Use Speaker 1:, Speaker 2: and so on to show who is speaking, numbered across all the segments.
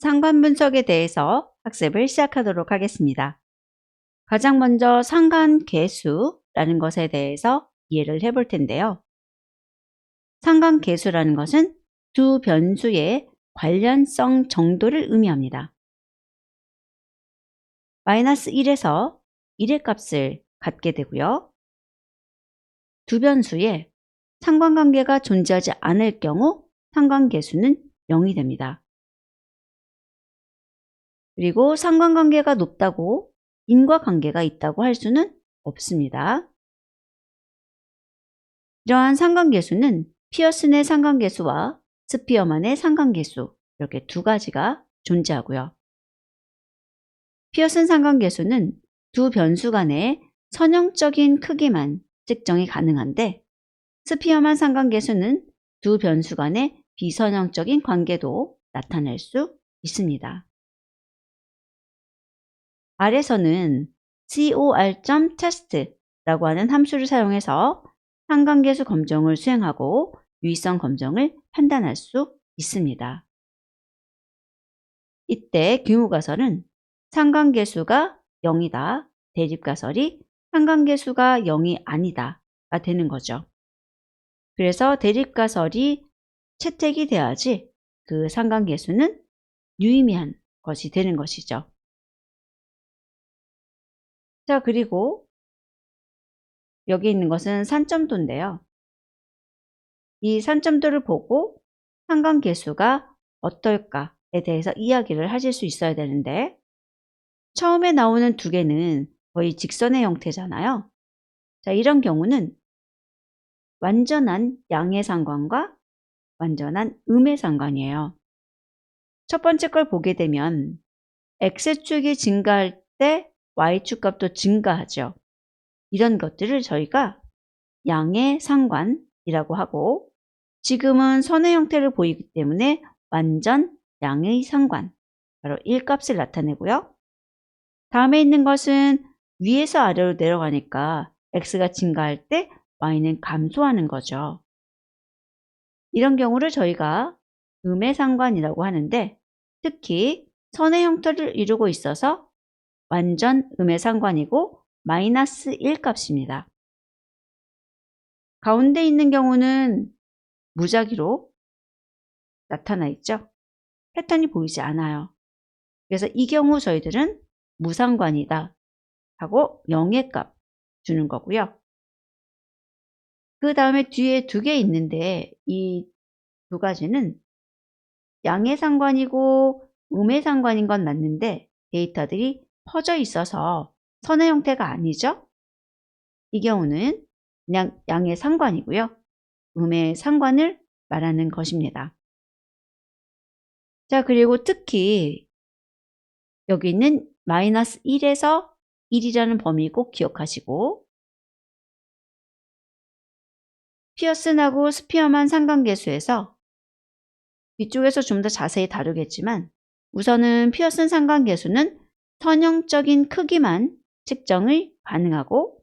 Speaker 1: 상관 분석에 대해서 학습을 시작하도록 하겠습니다. 가장 먼저 상관계수라는 것에 대해서 이해를 해볼 텐데요. 상관계수라는 것은 두 변수의 관련성 정도를 의미합니다. -1에서 1의 값을 갖게 되고요. 두 변수에 상관관계가 존재하지 않을 경우 상관계수는 0이 됩니다. 그리고 상관관계가 높다고 인과관계가 있다고 할 수는 없습니다. 이러한 상관계수는 피어슨의 상관계수와 스피어만의 상관계수 이렇게 두 가지가 존재하고요. 피어슨 상관계수는 두 변수 간의 선형적인 크기만 측정이 가능한데 스피어만 상관계수는 두 변수 간의 비선형적인 관계도 나타낼 수 있습니다. R에서는 cor.test라고 하는 함수를 사용해서 상관계수 검정을 수행하고 유의성 검정을 판단할 수 있습니다. 이때 규모가설은 상관계수가 0이다, 대립가설이 상관계수가 0이 아니다가 되는 거죠. 그래서 대립가설이 채택이 돼야지 그 상관계수는 유의미한 것이 되는 것이죠. 자, 그리고 여기 있는 것은 산점도인데요. 이 산점도를 보고 상관계수가 어떨까에 대해서 이야기를 하실 수 있어야 되는데 처음에 나오는 두 개는 거의 직선의 형태잖아요. 자, 이런 경우는 완전한 양의 상관과 완전한 음의 상관이에요. 첫 번째 걸 보게 되면 X축이 증가할 때 Y축 값도 증가하죠. 이런 것들을 저희가 양의 상관이라고 하고 지금은 선의 형태를 보이기 때문에 완전 양의 상관, 바로 1값을 나타내고요. 다음에 있는 것은 위에서 아래로 내려가니까 X가 증가할 때 Y는 감소하는 거죠. 이런 경우를 저희가 음의 상관이라고 하는데 특히 선의 형태를 이루고 있어서 완전 음의 상관이고 -1 값입니다. 가운데 있는 경우는 무작위로 나타나 있죠. 패턴이 보이지 않아요. 그래서 이 경우 저희들은 무상관이다 하고 0의 값 주는 거고요. 그 다음에 뒤에 두 개 있는데 이 두 가지는 양의 상관이고 음의 상관인 건 맞는데 데이터들이 퍼져 있어서 선의 형태가 아니죠. 이 경우는 그냥 양의 상관이고요. 음의 상관을 말하는 것입니다. 자, 그리고 특히 여기 있는 -1에서 1이라는 범위 꼭 기억하시고 피어슨하고 스피어만 상관계수에서 뒤쪽에서 좀 더 자세히 다루겠지만 우선은 피어슨 상관계수는 선형적인 크기만 측정을 가능하고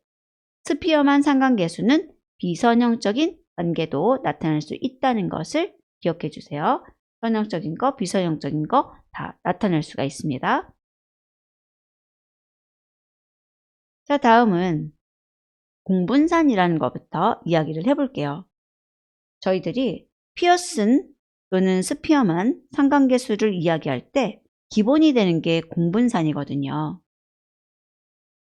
Speaker 1: 스피어만 상관계수는 비선형적인 관계도 나타낼 수 있다는 것을 기억해 주세요. 선형적인 거, 비선형적인 거 다 나타낼 수가 있습니다. 자, 다음은 공분산이라는 것부터 이야기를 해볼게요. 저희들이 피어슨 또는 스피어만 상관계수를 이야기할 때 기본이 되는 게 공분산이거든요.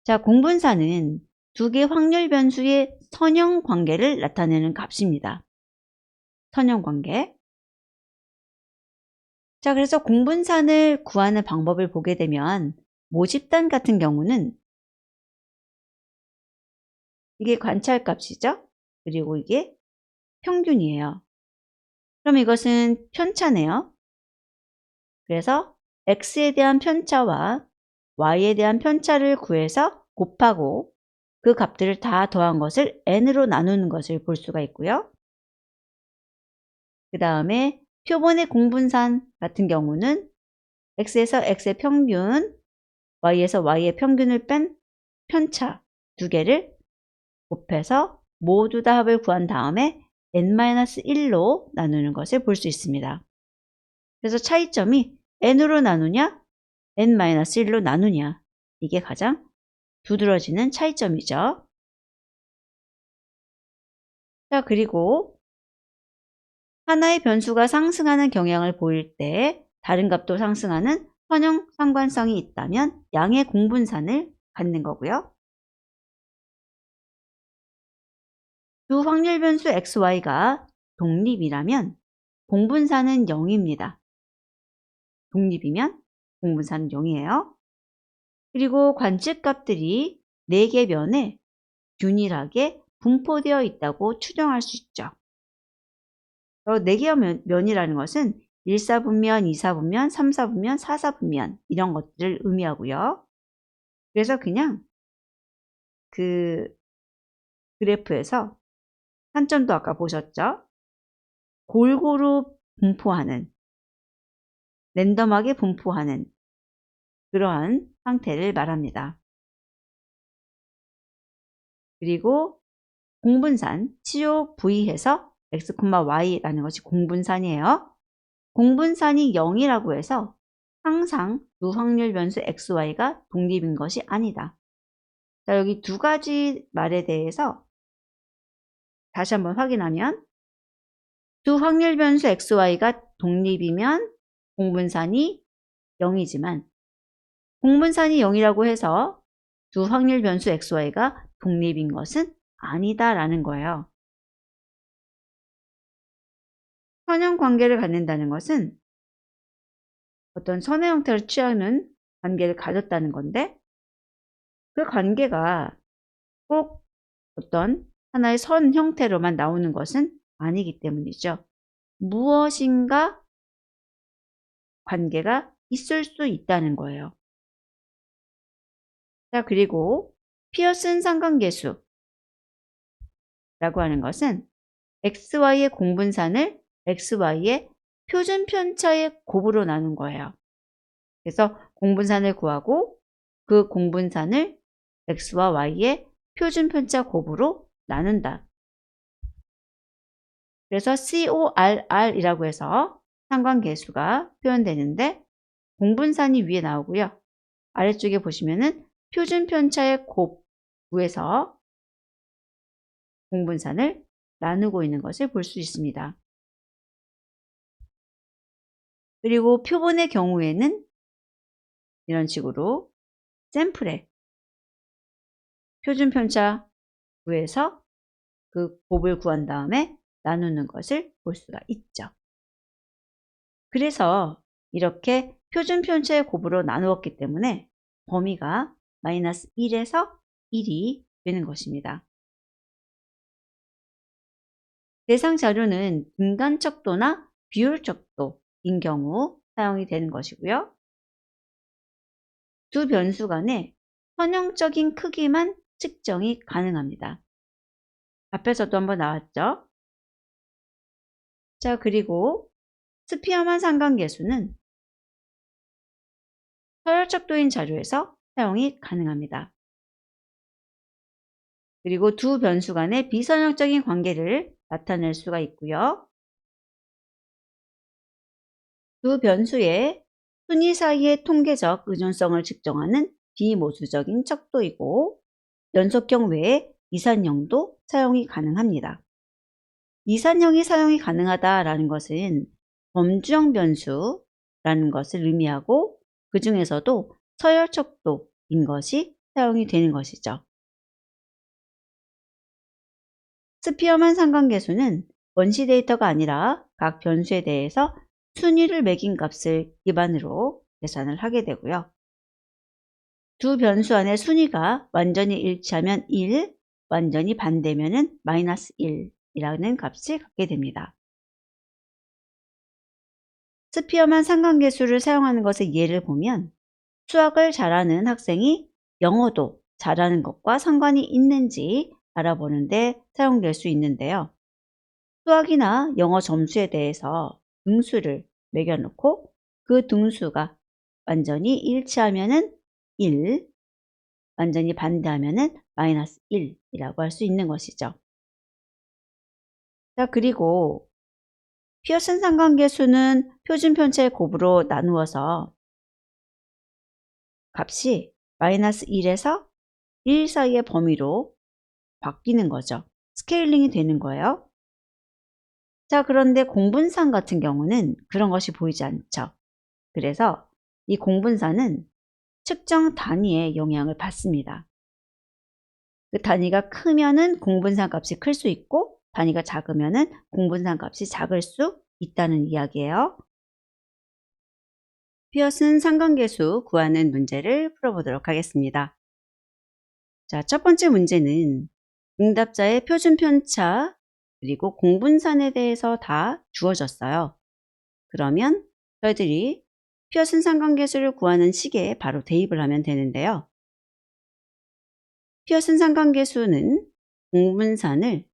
Speaker 1: 자, 공분산은 두 개 확률 변수의 선형 관계를 나타내는 값입니다. 선형 관계. 자, 그래서 공분산을 구하는 방법을 보게 되면 모집단 같은 경우는 이게 관찰값이죠. 그리고 이게 평균이에요. 그럼 이것은 편차네요. 그래서 x에 대한 편차와 y에 대한 편차를 구해서 곱하고 그 값들을 다 더한 것을 n으로 나누는 것을 볼 수가 있고요. 그 다음에 표본의 공분산 같은 경우는 x에서 x의 평균, y에서 y의 평균을 뺀 편차 두 개를 곱해서 모두 다 합을 구한 다음에 n-1로 나누는 것을 볼 수 있습니다. 그래서 차이점이 n으로 나누냐 n-1로 나누냐, 이게 가장 두드러지는 차이점이죠. 자, 그리고 하나의 변수가 상승하는 경향을 보일 때 다른 값도 상승하는 선형 상관성이 있다면 양의 공분산을 갖는 거고요. 두 확률 변수 xy가 독립이라면 공분산은 0입니다. 독립이면 공분산은 0이에요. 그리고 관측값들이 4개 면에 균일하게 분포되어 있다고 추정할 수 있죠. 4개 면이라는 것은 1사분면, 2사분면, 3사분면, 4사분면 이런 것들을 의미하고요. 그래서 그냥 그 그래프에서 한점도 아까 보셨죠? 골고루 분포하는, 랜덤하게 분포하는 그러한 상태를 말합니다. 그리고 공분산, COV에서 x, y라는 것이 공분산이에요. 공분산이 0이라고 해서 항상 두 확률 변수 xy가 독립인 것이 아니다. 자, 여기 두 가지 말에 대해서 다시 한번 확인하면 두 확률 변수 xy가 독립이면 공분산이 0이지만 공분산이 0이라고 해서 두 확률 변수 xy가 독립인 것은 아니다라는 거예요. 선형 관계를 갖는다는 것은 어떤 선의 형태를 취하는 관계를 가졌다는 건데 그 관계가 꼭 어떤 하나의 선 형태로만 나오는 것은 아니기 때문이죠. 무엇인가 관계가 있을 수 있다는 거예요. 자, 그리고 피어슨 상관계수라고 하는 것은 xy의 공분산을 xy의 표준 편차의 곱으로 나눈 거예요. 그래서 공분산을 구하고 그 공분산을 x와 y의 표준 편차 곱으로 나눈다. 그래서 CORR이라고 해서 상관계수가 표현되는데 공분산이 위에 나오고요. 아래쪽에 보시면은 표준 편차의 곱구에서 공분산을 나누고 있는 것을 볼 수 있습니다. 그리고 표본의 경우에는 이런 식으로 샘플의 표준 편차 구에서 그 곱을 구한 다음에 나누는 것을 볼 수가 있죠. 그래서 이렇게 표준 편차의 곱으로 나누었기 때문에 범위가 마이너스 1에서 1이 되는 것입니다. 대상 자료는 등간척도나 비율척도인 경우 사용이 되는 것이고요. 두 변수 간의 선형적인 크기만 측정이 가능합니다. 앞에서도 한번 나왔죠. 자, 그리고 스피어만 상관계수는 서열척도인 자료에서 사용이 가능합니다. 그리고 두 변수 간의 비선형적인 관계를 나타낼 수가 있고요. 두 변수의 순위 사이의 통계적 의존성을 측정하는 비모수적인 척도이고 연속형 외에 이산형도 사용이 가능합니다. 이산형이 사용이 가능하다라는 것은 범주형 변수라는 것을 의미하고 그 중에서도 서열척도인 것이 사용이 되는 것이죠. 스피어만 상관계수는 원시 데이터가 아니라 각 변수에 대해서 순위를 매긴 값을 기반으로 계산을 하게 되고요. 두 변수 안의 순위가 완전히 일치하면 1, 완전히 반대면은 마이너스 1이라는 값을 갖게 됩니다. 스피어만 상관계수를 사용하는 것의 예를 보면 수학을 잘하는 학생이 영어도 잘하는 것과 상관이 있는지 알아보는데 사용될 수 있는데요. 수학이나 영어 점수에 대해서 등수를 매겨놓고 그 등수가 완전히 일치하면은 1, 완전히 반대하면은 마이너스 1이라고 할 수 있는 것이죠. 자, 그리고 피어슨 상관계수는 표준 편차의 곱으로 나누어서 값이 마이너스 1에서 1 사이의 범위로 바뀌는 거죠. 스케일링이 되는 거예요. 자, 그런데 공분산 같은 경우는 그런 것이 보이지 않죠. 그래서 이 공분산은 측정 단위의 영향을 받습니다. 그 단위가 크면은 공분산 값이 클 수 있고 단위가 작으면은 공분산 값이 작을 수 있다는 이야기예요. 피어슨 상관계수 구하는 문제를 풀어보도록 하겠습니다. 자, 첫 번째 문제는 응답자의 표준 편차 그리고 공분산에 대해서 다 주어졌어요. 그러면 저희들이 피어슨 상관계수를 구하는 식에 바로 대입을 하면 되는데요. 피어슨 상관계수는 공분산을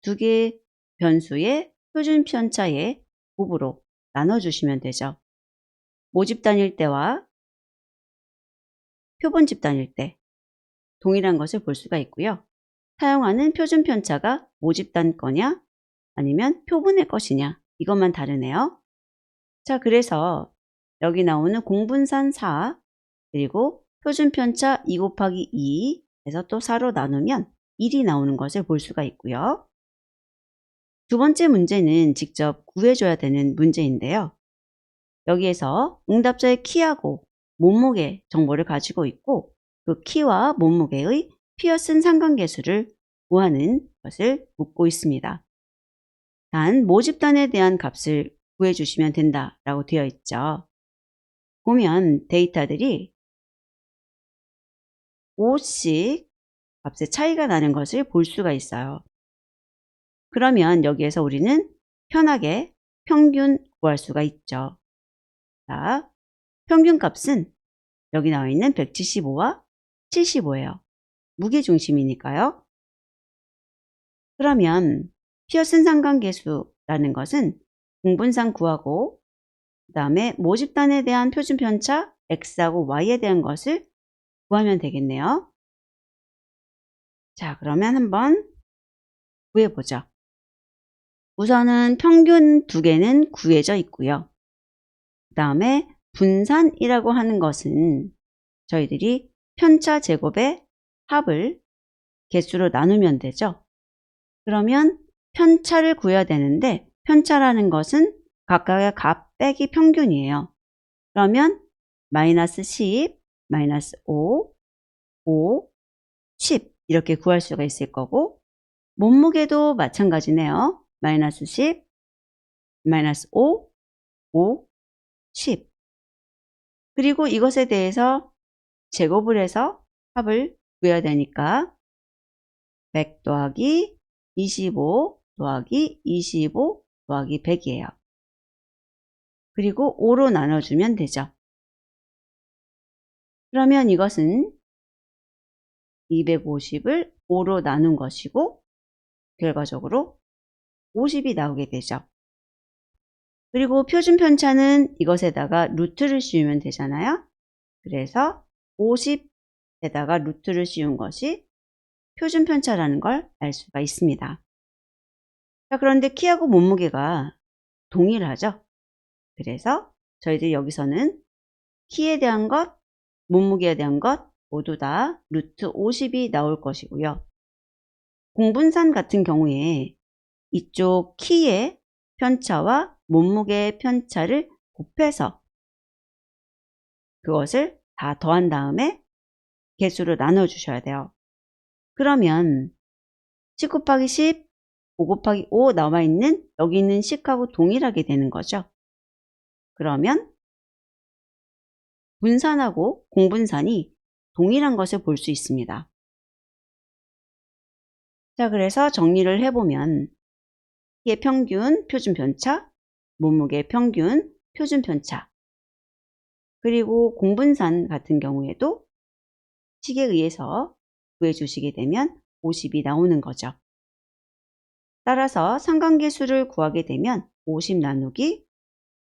Speaker 1: 두 개의 변수의 표준 편차의 곱으로 나눠주시면 되죠. 모집 단일 때와 표본집 단일 때 동일한 것을 볼 수가 있고요. 사용하는 표준 편차가 모집단 거냐 아니면 표본의 것이냐 이것만 다르네요. 자, 그래서 여기 나오는 공분산 4 그리고 표준 편차 2 곱하기 2 해서 또 4로 나누면 1이 나오는 것을 볼 수가 있고요. 두 번째 문제는 직접 구해줘야 되는 문제인데요. 여기에서 응답자의 키하고 몸무게 정보를 가지고 있고 그 키와 몸무게의 피어슨 상관계수를 구하는 것을 묻고 있습니다. 단 모집단에 대한 값을 구해주시면 된다라고 되어 있죠. 보면 데이터들이 5씩 값의 차이가 나는 것을 볼 수가 있어요. 그러면 여기에서 우리는 편하게 평균 구할 수가 있죠. 자, 평균 값은 여기 나와 있는 175와 75예요. 무게중심이니까요. 그러면 피어슨 상관계수라는 것은 공분산 구하고 그 다음에 모집단에 대한 표준 편차 x하고 y에 대한 것을 구하면 되겠네요. 자, 그러면 한번 구해보죠. 우선은 평균 두 개는 구해져 있고요. 그 다음에 분산이라고 하는 것은 저희들이 편차 제곱의 합을 개수로 나누면 되죠. 그러면 편차를 구해야 되는데 편차라는 것은 각각의 값 빼기 평균이에요. 그러면 마이너스 10, 마이너스 5, 5, 10 이렇게 구할 수가 있을 거고 몸무게도 마찬가지네요. 마이너스 10, 마이너스 5, 5, 10 그리고 이것에 대해서 제곱을 해서 합을 구해야 되니까 100 더하기 25 더하기 25 더하기 100이에요. 그리고 5로 나눠주면 되죠. 그러면 이것은 250을 5로 나눈 것이고 결과적으로 50이 나오게 되죠. 그리고 표준 편차는 이것에다가 루트를 씌우면 되잖아요. 그래서 50에다가 루트를 씌운 것이 표준 편차라는 걸 알 수가 있습니다. 자, 그런데 키하고 몸무게가 동일하죠. 그래서 저희들이 여기서는 키에 대한 것, 몸무게에 대한 것 모두 다 루트 50이 나올 것이고요. 공분산 같은 경우에 이쪽 키의 편차와 몸무게의 편차를 곱해서 그것을 다 더한 다음에 개수로 나눠주셔야 돼요. 그러면 10 곱하기 10, 5 곱하기 5 나와 있는 여기 있는 식하고 동일하게 되는 거죠. 그러면 분산하고 공분산이 동일한 것을 볼 수 있습니다. 자, 그래서 정리를 해보면 키의 평균 표준 편차, 몸무게의 평균 표준 편차, 그리고 공분산 같은 경우에도 식에 의해서 구해주시게 되면 50이 나오는 거죠. 따라서 상관계수를 구하게 되면 50 나누기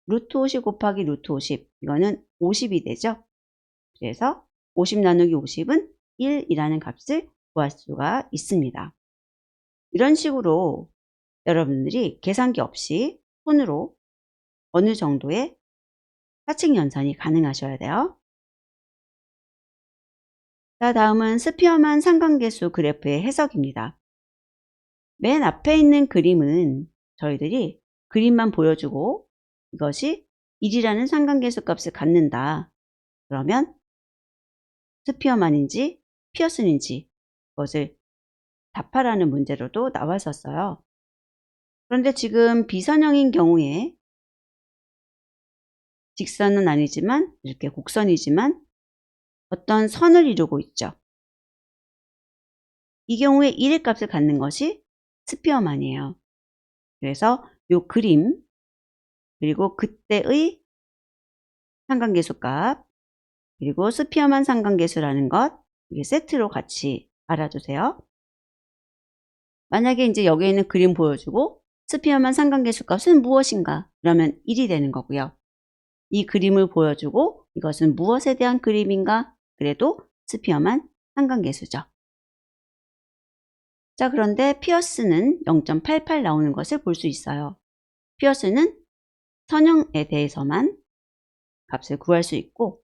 Speaker 1: 루트 50 곱하기 루트 50 이거는 50이 되죠. 그래서 50 나누기 50은 1이라는 값을 구할 수가 있습니다. 이런 식으로 여러분들이 계산기 없이 손으로 어느 정도의 사칙 연산이 가능하셔야 돼요. 자, 다음은 스피어만 상관계수 그래프의 해석입니다. 맨 앞에 있는 그림은 저희들이 그림만 보여주고 이것이 1이라는 상관계수 값을 갖는다. 그러면 스피어만인지 피어슨인지 그것을 답하라는 문제로도 나왔었어요. 그런데 지금 비선형인 경우에 직선은 아니지만 이렇게 곡선이지만 어떤 선을 이루고 있죠. 이 경우에 1의 값을 갖는 것이 스피어만이에요. 그래서 이 그림 그리고 그때의 상관계수 값 그리고 스피어만 상관계수라는 것 이게 세트로 같이 알아두세요. 만약에 이제 여기에 있는 그림 보여주고 스피어만 상관계수 값은 무엇인가? 그러면 1이 되는 거고요. 이 그림을 보여주고 이것은 무엇에 대한 그림인가? 그래도 스피어만 상관계수죠. 자, 그런데 피어스는 0.88 나오는 것을 볼 수 있어요. 피어스는 선형에 대해서만 값을 구할 수 있고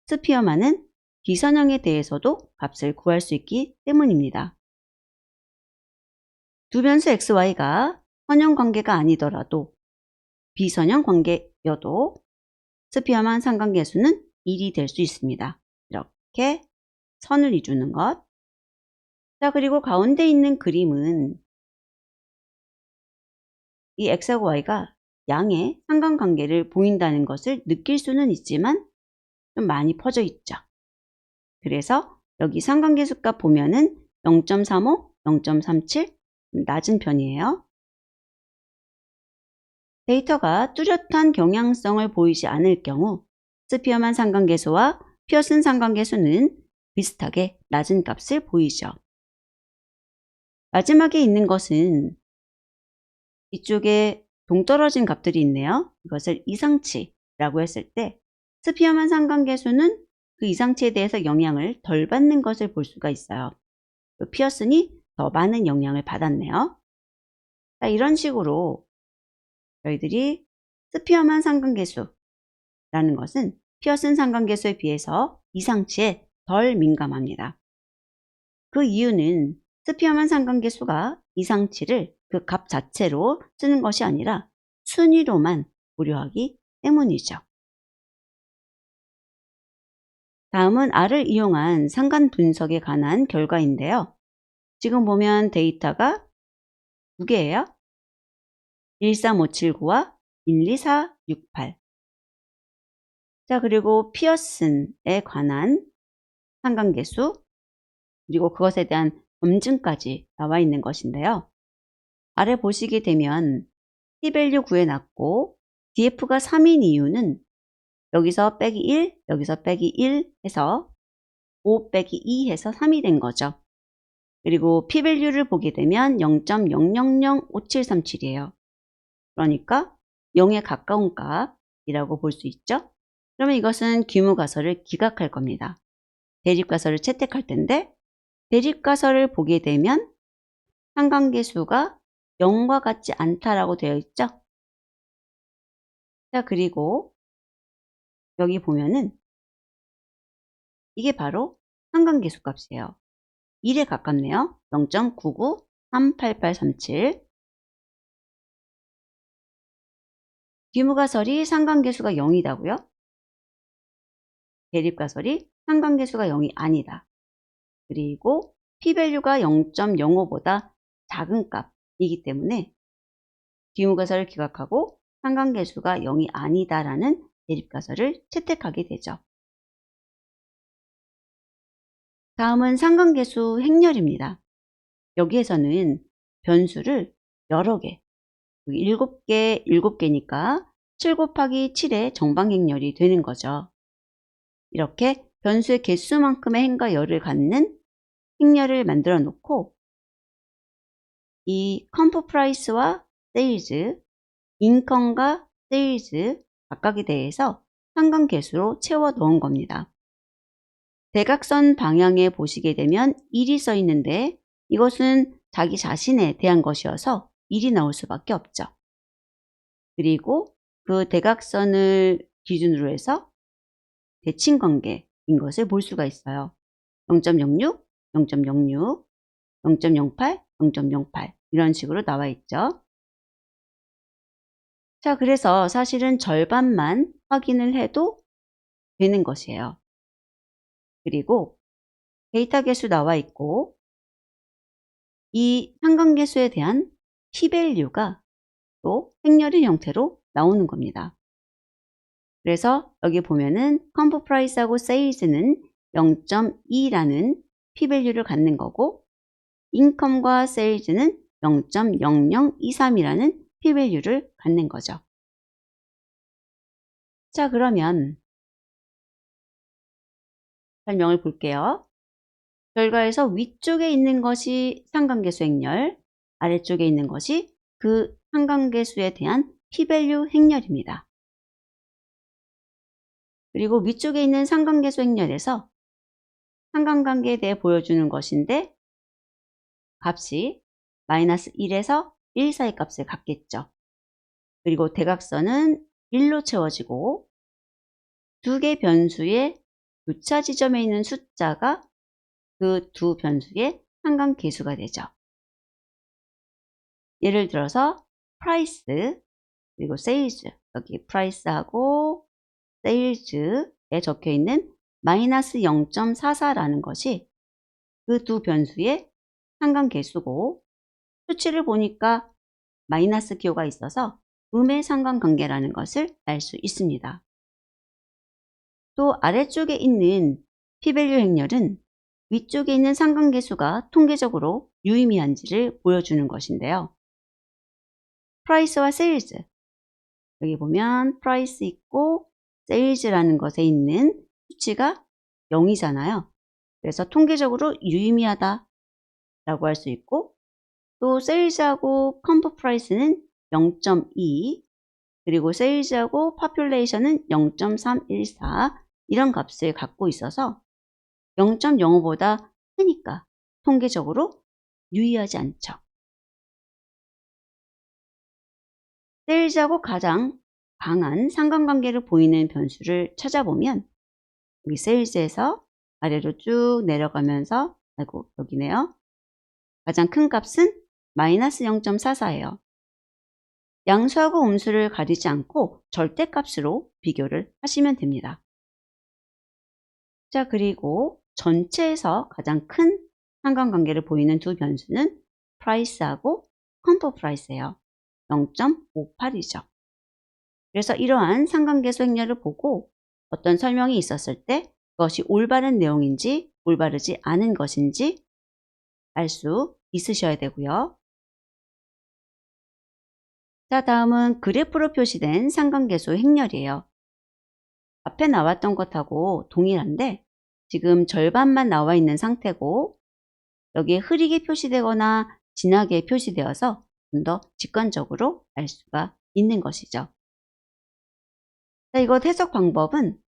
Speaker 1: 스피어만은 비선형에 대해서도 값을 구할 수 있기 때문입니다. 두 변수 xy가 선형 관계가 아니더라도 비선형 관계여도 스피어만 상관계수는 1이 될 수 있습니다. 이렇게 선을 이루는 것. 자, 그리고 가운데 있는 그림은 이 x하고 y가 양의 상관관계를 보인다는 것을 느낄 수는 있지만 좀 많이 퍼져 있죠. 그래서 여기 상관계수 값 보면은 0.35, 0.37 낮은 편이에요. 데이터가 뚜렷한 경향성을 보이지 않을 경우 스피어만 상관계수와 피어슨 상관계수는 비슷하게 낮은 값을 보이죠. 마지막에 있는 것은 이쪽에 동떨어진 값들이 있네요. 이것을 이상치라고 했을 때 스피어만 상관계수는 그 이상치에 대해서 영향을 덜 받는 것을 볼 수가 있어요. 피어슨이 더 많은 영향을 받았네요. 자, 이런 식으로 저희들이 스피어만 상관계수라는 것은 피어슨 상관계수에 비해서 이상치에 덜 민감합니다. 그 이유는 스피어만 상관계수가 이상치를 그 값 자체로 쓰는 것이 아니라 순위로만 고려하기 때문이죠. 다음은 R을 이용한 상관 분석에 관한 결과인데요. 지금 보면 데이터가 두 개예요. 13579와 12468. 자, 그리고 피어슨에 관한 상관계수 그리고 그것에 대한 검증까지 나와 있는 것인데요. 아래 보시게 되면 p-value 구해놨고 df가 3인 이유는 여기서 빼기 1, 여기서 빼기 1 해서 5 빼기 2 해서 3이 된 거죠. 그리고 p-value를 보게 되면 0.000577이에요. 그러니까 0에 가까운 값이라고 볼 수 있죠. 그러면 이것은 귀무가설을 기각할 겁니다. 대립가설을 채택할 텐데 대립가설을 보게 되면 상관계수가 0과 같지 않다라고 되어 있죠. 자, 그리고 여기 보면은 이게 바로 상관계수 값이에요. 1에 가깝네요. 0.993887. 귀무가설이 상관계수가 0이다고요? 대립가설이 상관계수가 0이 아니다. 그리고 p-value가 0.05보다 작은 값이기 때문에 귀무가설을 기각하고 상관계수가 0이 아니다라는 대립가설을 채택하게 되죠. 다음은 상관계수 행렬입니다. 여기에서는 변수를 여러 개, 7개, 7개니까 7 곱하기 7의 정방행렬이 되는 거죠. 이렇게 변수의 개수만큼의 행과 열을 갖는 행렬을 만들어 놓고 이 컴프 프라이스와 세일즈, 인컴과 세일즈 각각에 대해서 상관계수로 채워 넣은 겁니다. 대각선 방향에 보시게 되면 1이 써 있는데 이것은 자기 자신에 대한 것이어서 1이 나올 수밖에 없죠. 그리고 그 대각선을 기준으로 해서 대칭 관계인 것을 볼 수가 있어요. 0.06, 0.06, 0.08, 0.08 이런 식으로 나와 있죠. 자, 그래서 사실은 절반만 확인을 해도 되는 것이에요. 그리고 데이터 개수 나와 있고 이 상관계수에 대한 p-value가 또 행렬의 형태로 나오는 겁니다. 그래서 여기 보면은 컴프 프라이스하고 세일즈는 0.2라는 p-value를 갖는 거고 인컴과 세일즈는 0.0023이라는 p-value를 갖는 거죠. 자, 그러면 설명을 볼게요. 결과에서 위쪽에 있는 것이 상관계수 행렬, 아래쪽에 있는 것이 그 상관계수에 대한 p-value 행렬입니다. 그리고 위쪽에 있는 상관계수 행렬에서 상관관계에 대해 보여주는 것인데 값이 마이너스 1에서 1 사이 값을 갖겠죠. 그리고 대각선은 1로 채워지고 두 개 변수의 교차 지점에 있는 숫자가 그 두 변수의 상관계수가 되죠. 예를 들어서 price 그리고 sales, 여기 price하고 sales에 적혀 있는 마이너스 0.44라는 것이 그 두 변수의 상관계수고 수치를 보니까 마이너스 기호가 있어서 음의 상관관계라는 것을 알 수 있습니다. 또 아래쪽에 있는 p-value 행렬은 위쪽에 있는 상관계수가 통계적으로 유의미한지를 보여주는 것인데요. price와 sales, 여기 보면 price 있고 sales라는 것에 있는 수치가 0이잖아요. 그래서 통계적으로 유의미하다 라고 할 수 있고 또 sales하고 comp price는 0.2 그리고 sales하고 population은 0.314 이런 값을 갖고 있어서 0.05보다 크니까 통계적으로 유의하지 않죠. sales하고 가장 강한 상관관계를 보이는 변수를 찾아보면 여기 sales에서 아래로 쭉 내려가면서 아이고 여기네요. 가장 큰 값은 마이너스 0.44예요. 양수하고 음수를 가리지 않고 절대값으로 비교를 하시면 됩니다. 자, 그리고 전체에서 가장 큰 상관관계를 보이는 두 변수는 price하고 comp price예요. 0.58이죠. 그래서 이러한 상관계수 행렬을 보고 어떤 설명이 있었을 때 그것이 올바른 내용인지 올바르지 않은 것인지 알 수 있으셔야 되고요. 자, 다음은 그래프로 표시된 상관계수 행렬이에요. 앞에 나왔던 것하고 동일한데 지금 절반만 나와 있는 상태고 여기에 흐리게 표시되거나 진하게 표시되어서 좀 더 직관적으로 알 수가 있는 것이죠. 자, 이것 해석 방법은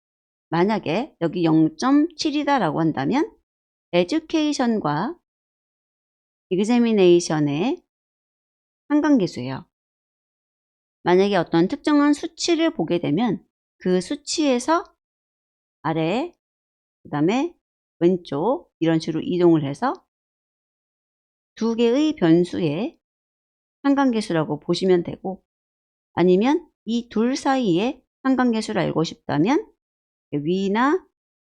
Speaker 1: 만약에 여기 0.7이다 라고 한다면 education과 examination의 상관계수예요. 만약에 어떤 특정한 수치를 보게 되면 그 수치에서 아래, 그 다음에 왼쪽 이런 식으로 이동을 해서 두 개의 변수의 상관계수라고 보시면 되고 아니면 이 둘 사이의 상관계수를 알고 싶다면 위나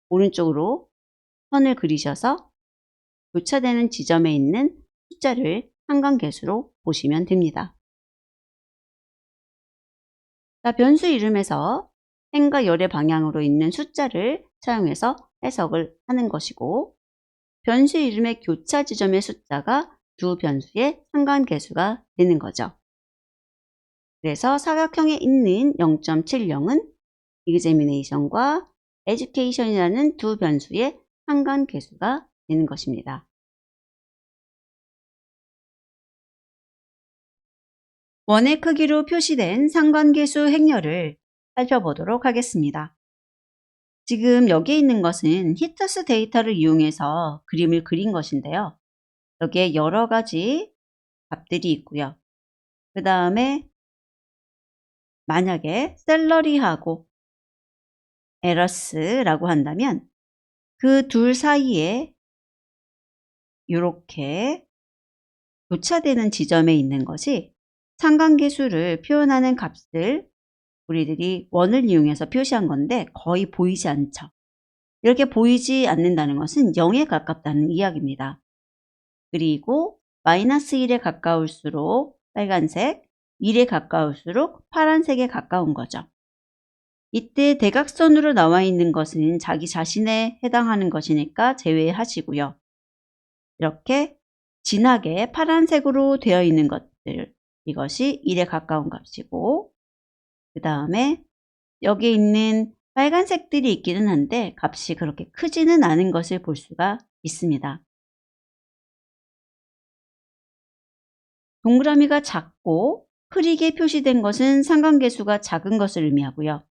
Speaker 1: 오른쪽으로 선을 그리셔서 교차되는 지점에 있는 숫자를 상관계수로 보시면 됩니다. 자, 변수 이름에서 행과 열의 방향으로 있는 숫자를 사용해서 해석을 하는 것이고 변수 이름의 교차 지점의 숫자가 두 변수의 상관계수가 되는 거죠. 그래서 사각형에 있는 0.70은 examination과 education이라는 두 변수의 상관계수가 되는 것입니다. 원의 크기로 표시된 상관계수 행렬을 살펴보도록 하겠습니다. 지금 여기에 있는 것은 히터스 데이터를 이용해서 그림을 그린 것인데요. 여기에 여러 가지 값들이 있고요. 그 다음에 만약에 셀러리하고 에러스라고 한다면 그 둘 사이에 이렇게 교차되는 지점에 있는 것이 상관계수를 표현하는 값을 우리들이 원을 이용해서 표시한 건데 거의 보이지 않죠. 이렇게 보이지 않는다는 것은 0에 가깝다는 이야기입니다. 그리고 마이너스 1에 가까울수록 빨간색, 1에 가까울수록 파란색에 가까운 거죠. 이때 대각선으로 나와 있는 것은 자기 자신에 해당하는 것이니까 제외하시고요. 이렇게 진하게 파란색으로 되어 있는 것들, 이것이 1에 가까운 값이고, 그 다음에 여기 있는 빨간색들이 있기는 한데 값이 그렇게 크지는 않은 것을 볼 수가 있습니다. 동그라미가 작고 흐리게 표시된 것은 상관계수가 작은 것을 의미하고요.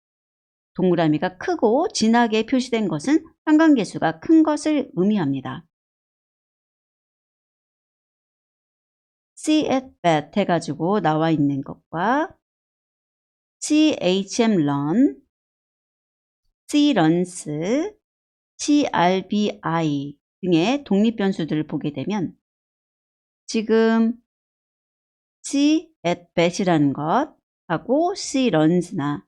Speaker 1: 동그라미가 크고 진하게 표시된 것은 상관계수가 큰 것을 의미합니다. see at bat 해가지고 나와 있는 것과 chm run, c runs, crbi 등의 독립변수들을 보게 되면 지금 c at bat이라는 것하고 c runs나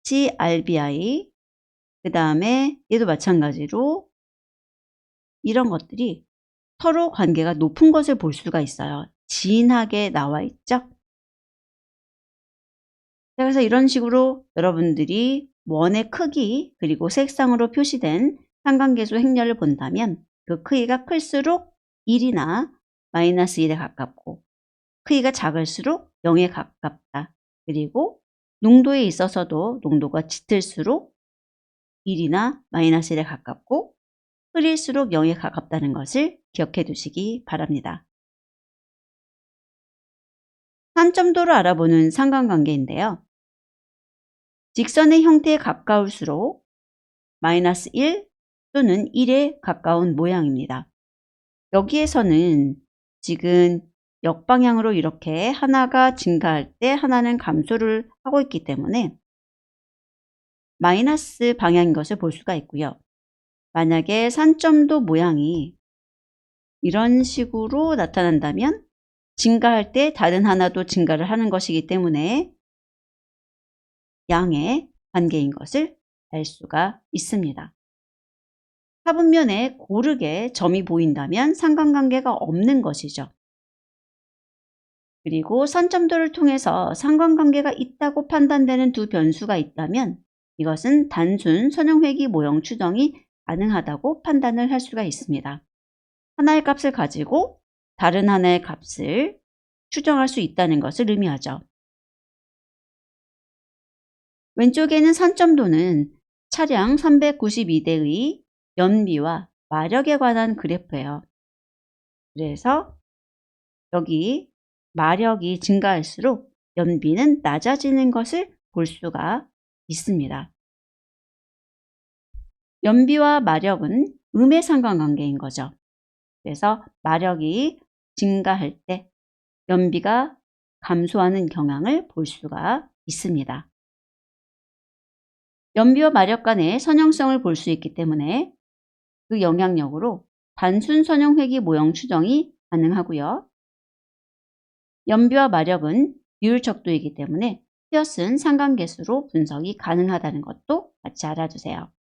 Speaker 1: crbi 그 다음에 얘도 마찬가지로 이런 것들이 서로 관계가 높은 것을 볼 수가 있어요. 진하게 나와 있죠. 그래서 이런 식으로 여러분들이 원의 크기 그리고 색상으로 표시된 상관계수 행렬을 본다면 그 크기가 클수록 1이나 마이너스 1에 가깝고 크기가 작을수록 0에 가깝다. 그리고 농도에 있어서도 농도가 짙을수록 1이나 마이너스 1에 가깝고 흐릴수록 0에 가깝다는 것을 기억해 두시기 바랍니다. 산점도를 알아보는 상관관계인데요. 직선의 형태에 가까울수록 마이너스 1 또는 1에 가까운 모양입니다. 여기에서는 지금 역방향으로 이렇게 하나가 증가할 때 하나는 감소를 하고 있기 때문에 마이너스 방향인 것을 볼 수가 있고요. 만약에 산점도 모양이 이런 식으로 나타난다면 증가할 때 다른 하나도 증가를 하는 것이기 때문에 양의 관계인 것을 알 수가 있습니다. 화분면에 고르게 점이 보인다면 상관관계가 없는 것이죠. 그리고 산점도를 통해서 상관관계가 있다고 판단되는 두 변수가 있다면 이것은 단순 선형회귀 모형 추정이 가능하다고 판단을 할 수가 있습니다. 하나의 값을 가지고 다른 하나의 값을 추정할 수 있다는 것을 의미하죠. 왼쪽에는 산점도는 차량 392대의 연비와 마력에 관한 그래프예요. 그래서 여기 마력이 증가할수록 연비는 낮아지는 것을 볼 수가 있습니다. 연비와 마력은 음의 상관관계인 거죠. 그래서 마력이 증가할 때 연비가 감소하는 경향을 볼 수가 있습니다. 연비와 마력 간의 선형성을 볼 수 있기 때문에 그 영향력으로 단순 선형회귀 모형 추정이 가능하고요. 연비와 마력은 비율척도이기 때문에 피어슨 상관계수로 분석이 가능하다는 것도 같이 알아두세요.